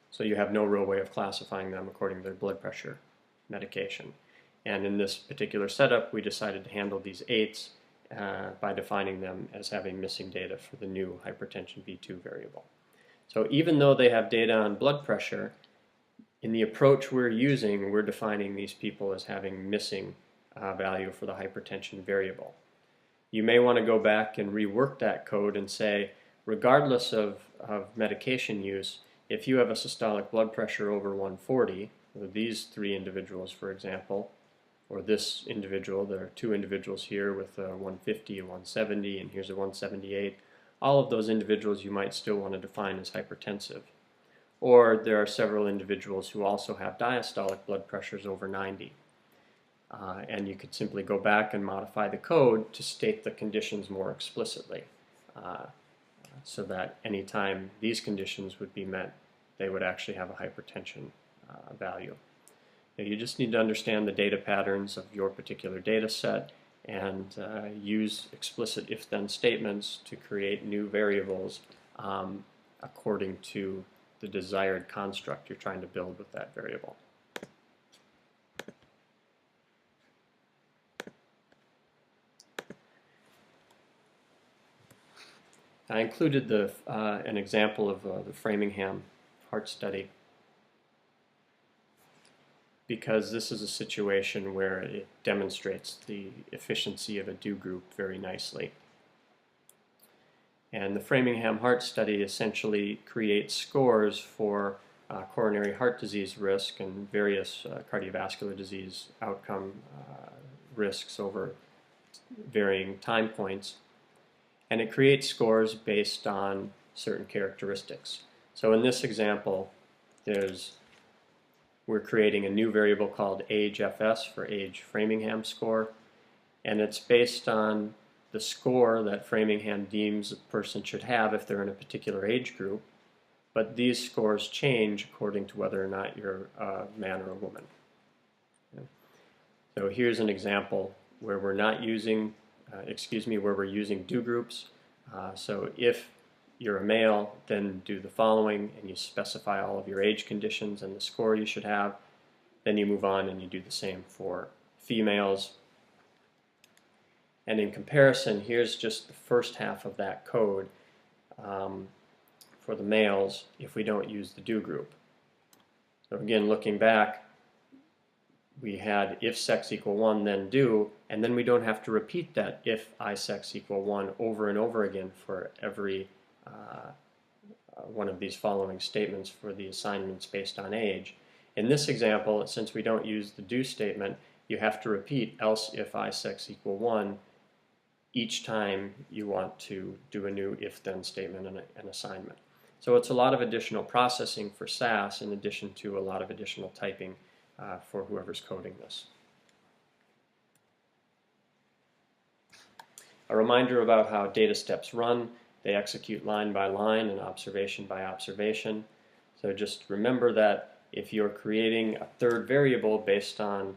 S1: So you have no real way of classifying them according to their blood pressure medication. And in this particular setup, we decided to handle these 8s by defining them as having missing data for the new hypertension V2 variable. So even though they have data on blood pressure, in the approach we're using, we're defining these people as having missing value for the hypertension variable. You may want to go back and rework that code and say, regardless of medication use, if you have a systolic blood pressure over 140, these 3 individuals, for example, or this individual, there are 2 individuals here with a 150, a 170, and here's a 178. All of those individuals you might still want to define as hypertensive. Or there are several individuals who also have diastolic blood pressures over 90. And you could simply go back and modify the code to state the conditions more explicitly, so that anytime these conditions would be met, they would actually have a hypertension value. Now, you just need to understand the data patterns of your particular data set and use explicit if-then statements to create new variables according to the desired construct you're trying to build with that variable. I included an example of the Framingham heart study because this is a situation where it demonstrates the efficiency of a do group very nicely. And the Framingham heart study essentially creates scores for coronary heart disease risk and various cardiovascular disease outcome risks over varying time points. And it creates scores based on certain characteristics. So in this example, we're creating a new variable called age-FS for age Framingham score, and it's based on the score that Framingham deems a person should have if they're in a particular age group, but these scores change according to whether or not you're a man or a woman. Okay. So here's an example where we're not using, where we're using do groups. So if you're a male, then do the following, and you specify all of your age conditions and the score you should have. Then you move on and you do the same for females. And in comparison, here's just the first half of that code for the males if we don't use the do group. So again, looking back, we had if sex equal 1, then do, and then we don't have to repeat that if I sex equal 1 over and over again for every one of these following statements for the assignments based on age. In this example, since we don't use the do statement, you have to repeat else if I sex equal 1 each time you want to do a new if-then statement and an assignment. So it's a lot of additional processing for SAS in addition to a lot of additional typing for whoever's coding this. A reminder about how data steps run. They execute line by line and observation by observation. So just remember that if you're creating a third variable based on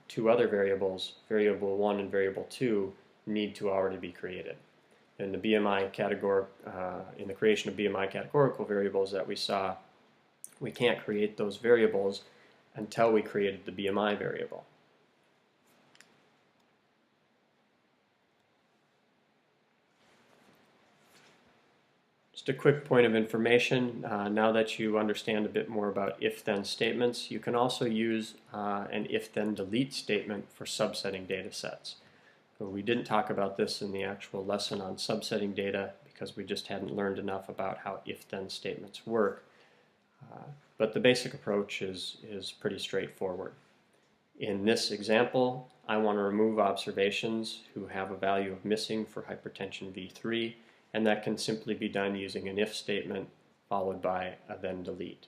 S1: 2 other variables, variable 1 and variable 2 need to already be created. In the BMI category, in the creation of BMI categorical variables that we saw, we can't create those variables until we created the BMI variable. Just a quick point of information, now that you understand a bit more about if-then statements, you can also use an if-then delete statement for subsetting data sets. So we didn't talk about this in the actual lesson on subsetting data because we just hadn't learned enough about how if-then statements work. But the basic approach is pretty straightforward. In this example, I want to remove observations who have a value of missing for hypertension V3, and that can simply be done using an if statement followed by a then delete.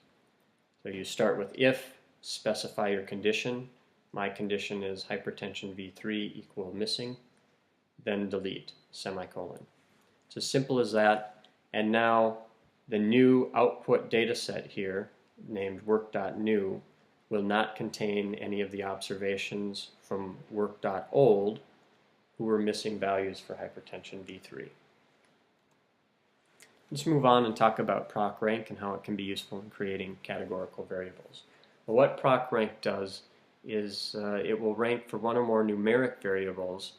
S1: So you start with if, specify your condition. My condition is hypertension V3 equal missing, then delete, semicolon. It's as simple as that, and now the new output data set here, named work.new, will not contain any of the observations from work.old, who were missing values for hypertension B3. Let's move on and talk about proc rank and how it can be useful in creating categorical variables. Well, what proc rank does is it will rank for one or more numeric variables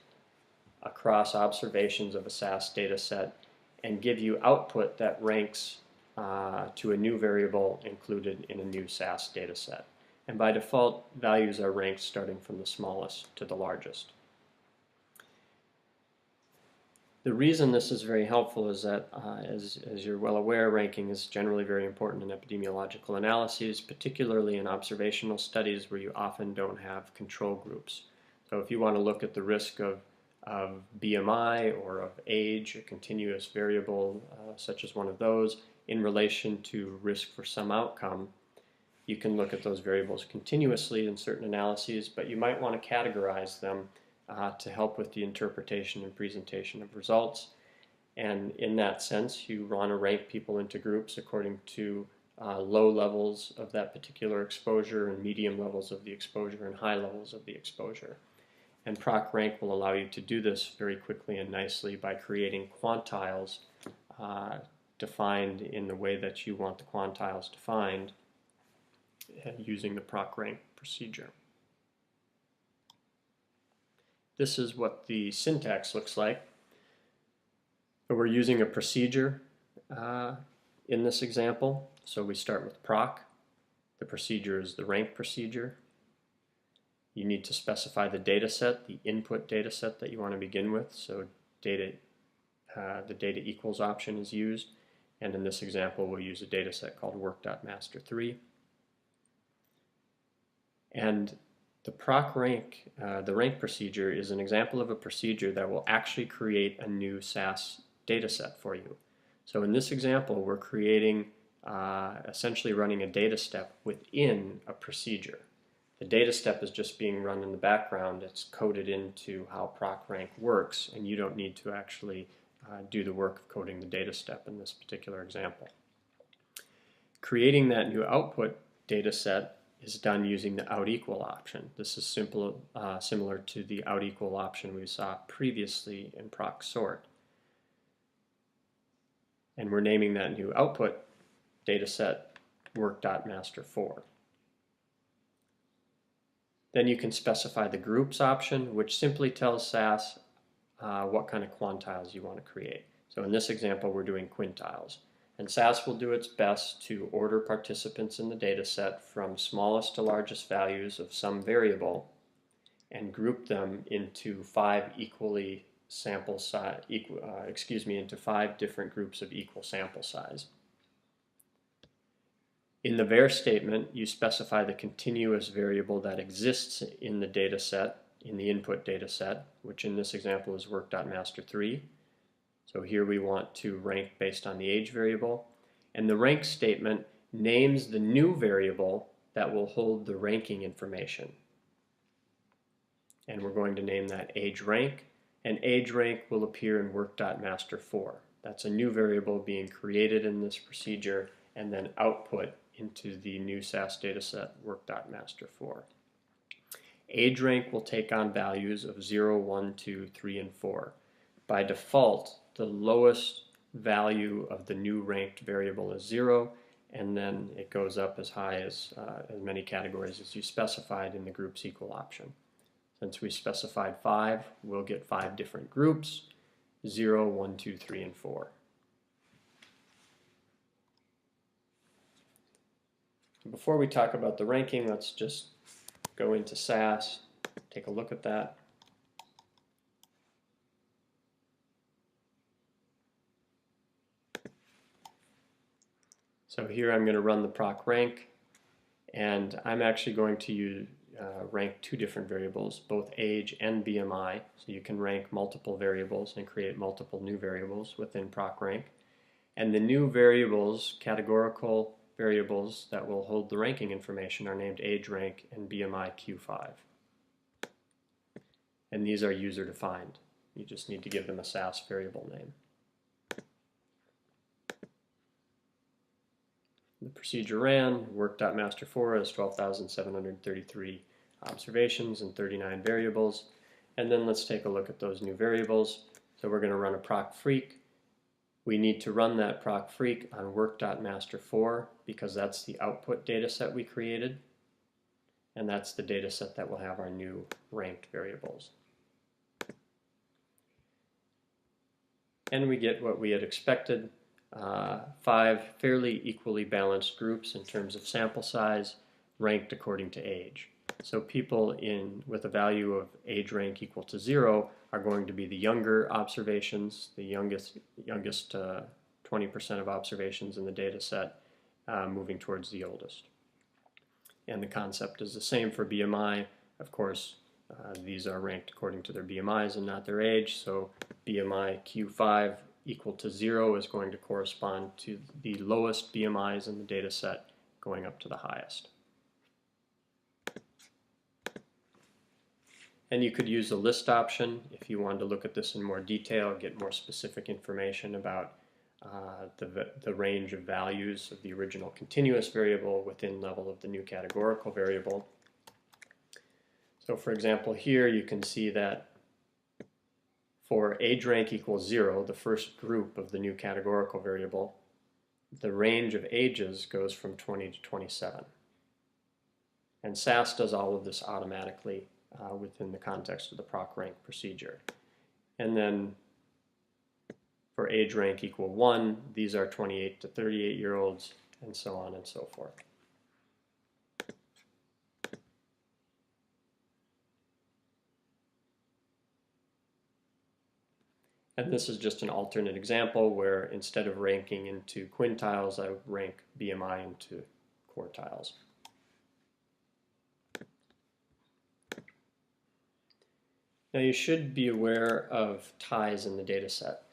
S1: across observations of a SAS data set and give you output that ranks to a new variable included in a new SAS data set. And by default, values are ranked starting from the smallest to the largest. The reason this is very helpful is that, as you're well aware, ranking is generally very important in epidemiological analyses, particularly in observational studies where you often don't have control groups. So if you want to look at the risk of BMI or of age, a continuous variable such as one of those, in relation to risk for some outcome, you can look at those variables continuously in certain analyses, but you might want to categorize them to help with the interpretation and presentation of results. And in that sense, you want to rank people into groups according to low levels of that particular exposure and medium levels of the exposure and high levels of the exposure. And proc rank will allow you to do this very quickly and nicely by creating quantiles defined in the way that you want the quantiles defined using the proc rank procedure. This is what the syntax looks like. So we're using a procedure in this example. So we start with proc. The procedure is the rank procedure. You need to specify the data set, the input data set that you want to begin with. So the data equals option is used. And in this example, we'll use a data set called work.master3. And the proc rank, the rank procedure, is an example of a procedure that will actually create a new SAS data set for you. So in this example, we're creating, essentially running a data step within a procedure. The data step is just being run in the background. It's coded into how proc rank works, and you don't need to actually do the work of coding the data step in this particular example. Creating that new output data set is done using the out equal option. This is similar to the out equal option we saw previously in proc sort. And we're naming that new output data set work.master4. Then you can specify the groups option, which simply tells SAS what kind of quantiles you want to create. So in this example, we're doing quintiles. And SAS will do its best to order participants in the data set from smallest to largest values of some variable and group them into five different groups of equal sample size. In the var statement, you specify the continuous variable that exists in the data set, in the input data set, which in this example is work.master3. So here we want to rank based on the age variable, and the rank statement names the new variable that will hold the ranking information. And we're going to name that age rank, and age rank will appear in work.master4. That's a new variable being created in this procedure and then output into the new SAS dataset work.master4. Age rank will take on values of 0, 1, 2, 3, and 4. By default, the lowest value of the new ranked variable is 0, and then it goes up as high as many categories as you specified in the groups equal option. Since we specified 5, we'll get 5 different groups, 0, 1, 2, 3, and 4. Before we talk about the ranking, let's just go into SAS, take a look at that. So here I'm going to run the proc rank, and I'm actually going to rank two different variables, both age and BMI. So you can rank multiple variables and create multiple new variables within proc rank. And the new variables, categorical variables that will hold the ranking information, are named age rank and BMI Q5. And these are user defined. You just need to give them a SAS variable name. The procedure ran, work.master4 has 12,733 observations and 39 variables, And then let's take a look at those new variables. So we're going to run a proc freak. We need to run that proc freak on work.master4 because that's the output data set we created. And that's the data set that will have our new ranked variables. And we get what we had expected, 5 fairly equally balanced groups in terms of sample size, ranked according to age. So people with a value of age rank equal to 0 are going to be the younger observations, the youngest 20% of observations in the data set, moving towards the oldest. And the concept is the same for BMI. Of course, these are ranked according to their BMIs and not their age, so BMI Q5 equal to 0 is going to correspond to the lowest BMIs in the data set going up to the highest. And you could use the list option if you wanted to look at this in more detail, get more specific information about the range of values of the original continuous variable within level of the new categorical variable. So for example, here you can see that for age rank equals 0, the first group of the new categorical variable, the range of ages goes from 20 to 27. And SAS does all of this automatically within the context of the proc rank procedure. And then for age rank equal 1, these are 28 to 38-year-olds, and so on and so forth. And this is just an alternate example where instead of ranking into quintiles, I rank BMI into quartiles. Now you should be aware of ties in the data set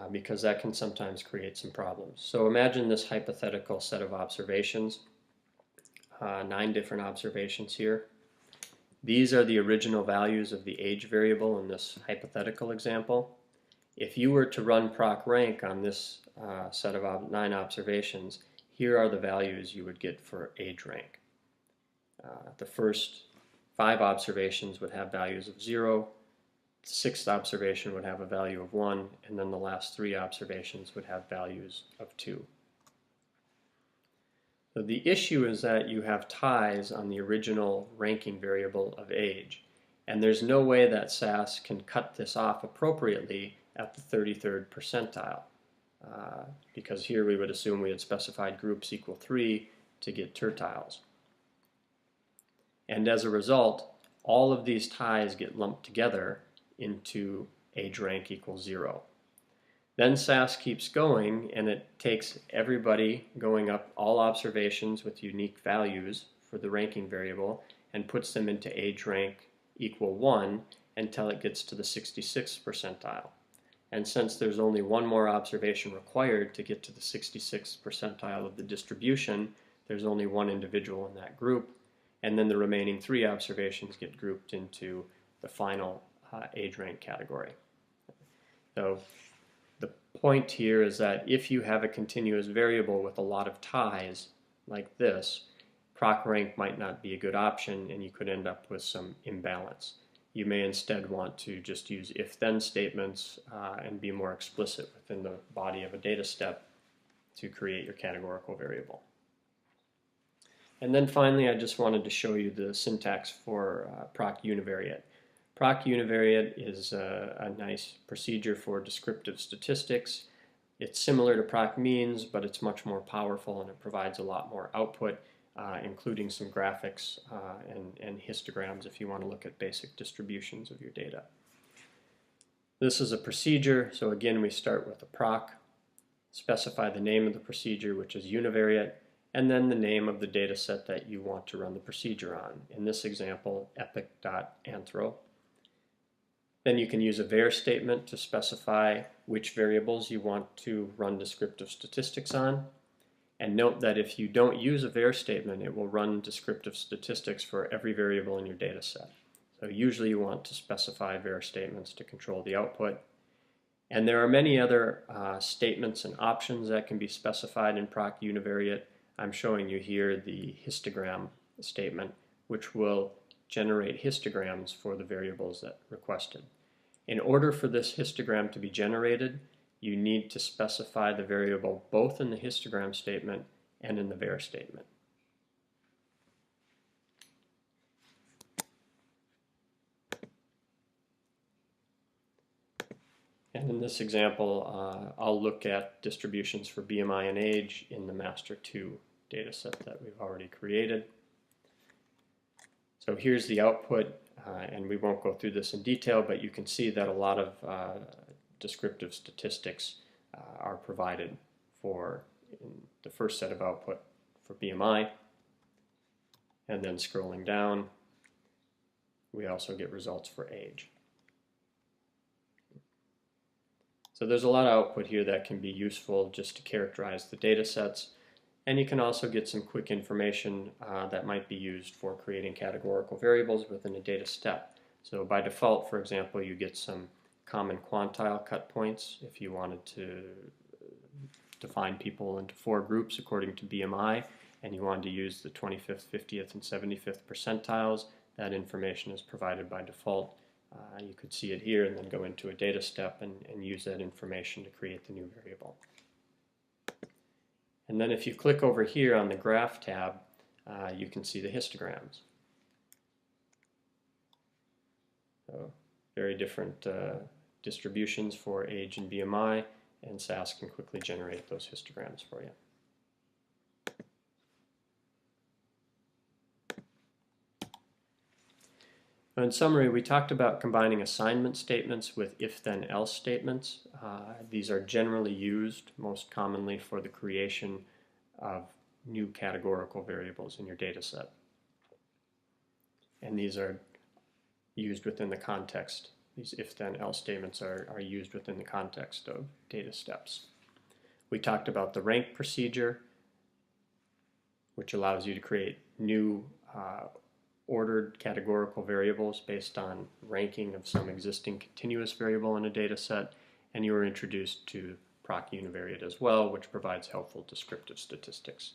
S1: because that can sometimes create some problems. So imagine this hypothetical set of observations, 9 different observations here. These are the original values of the age variable in this hypothetical example. If you were to run proc rank on this set of 9 observations, here are the values you would get for age rank. The first 5 observations would have values of 0, the 6th observation would have a value of 1, and then the last 3 observations would have values of 2. So the issue is that you have ties on the original ranking variable of age, and there's no way that SAS can cut this off appropriately at the 33rd percentile, because here we would assume we had specified groups equal 3 to get tertiles. And as a result, all of these ties get lumped together into age rank equals 0. Then SAS keeps going, and it takes everybody going up, all observations with unique values for the ranking variable, and puts them into age rank equal 1 until it gets to the 66th percentile. And since there's only one more observation required to get to the 66th percentile of the distribution, there's only one individual in that group, and then the remaining 3 observations get grouped into the final age rank category. So the point here is that if you have a continuous variable with a lot of ties like this, proc rank might not be a good option, and you could end up with some imbalance. You may instead want to just use if-then statements and be more explicit within the body of a data step to create your categorical variable. And then finally, I just wanted to show you the syntax for proc univariate. Proc univariate is a nice procedure for descriptive statistics. It's similar to proc means, but it's much more powerful, and it provides a lot more output, including some graphics and histograms if you want to look at basic distributions of your data. This is a procedure, so again we start with a proc, specify the name of the procedure, which is univariate, and then the name of the data set that you want to run the procedure on. In this example, epic.anthro. Then you can use a var statement to specify which variables you want to run descriptive statistics on. And note that if you don't use a var statement, it will run descriptive statistics for every variable in your data set. So usually you want to specify var statements to control the output. And there are many other statements and options that can be specified in proc univariate. I'm showing you here the histogram statement, which will generate histograms for the variables that requested. In order for this histogram to be generated, you need to specify the variable both in the histogram statement and in the var statement. And in this example, I'll look at distributions for BMI and age in the master2 dataset that we've already created. So here's the output, and we won't go through this in detail, but you can see that a lot of descriptive statistics are provided for in the first set of output for BMI. And then scrolling down, we also get results for age. So there's a lot of output here that can be useful just to characterize the data sets, and you can also get some quick information that might be used for creating categorical variables within a data step. So by default, for example, you get some common quantile cut points if you wanted to define people into 4 groups according to BMI, and you wanted to use the 25th, 50th, and 75th percentiles. That information is provided by default. You could see it here and then go into a data step and use that information to create the new variable. And then if you click over here on the Graph tab, you can see the histograms. So very different distributions for age and BMI, and SAS can quickly generate those histograms for you. In summary, we talked about combining assignment statements with if-then-else statements. These are generally used most commonly for the creation of new categorical variables in your data set. And these are used within the context. These if-then-else statements are used within the context of data steps. We talked about the rank procedure, which allows you to create new ordered categorical variables based on ranking of some existing continuous variable in a data set, and you were introduced to proc univariate as well, which provides helpful descriptive statistics.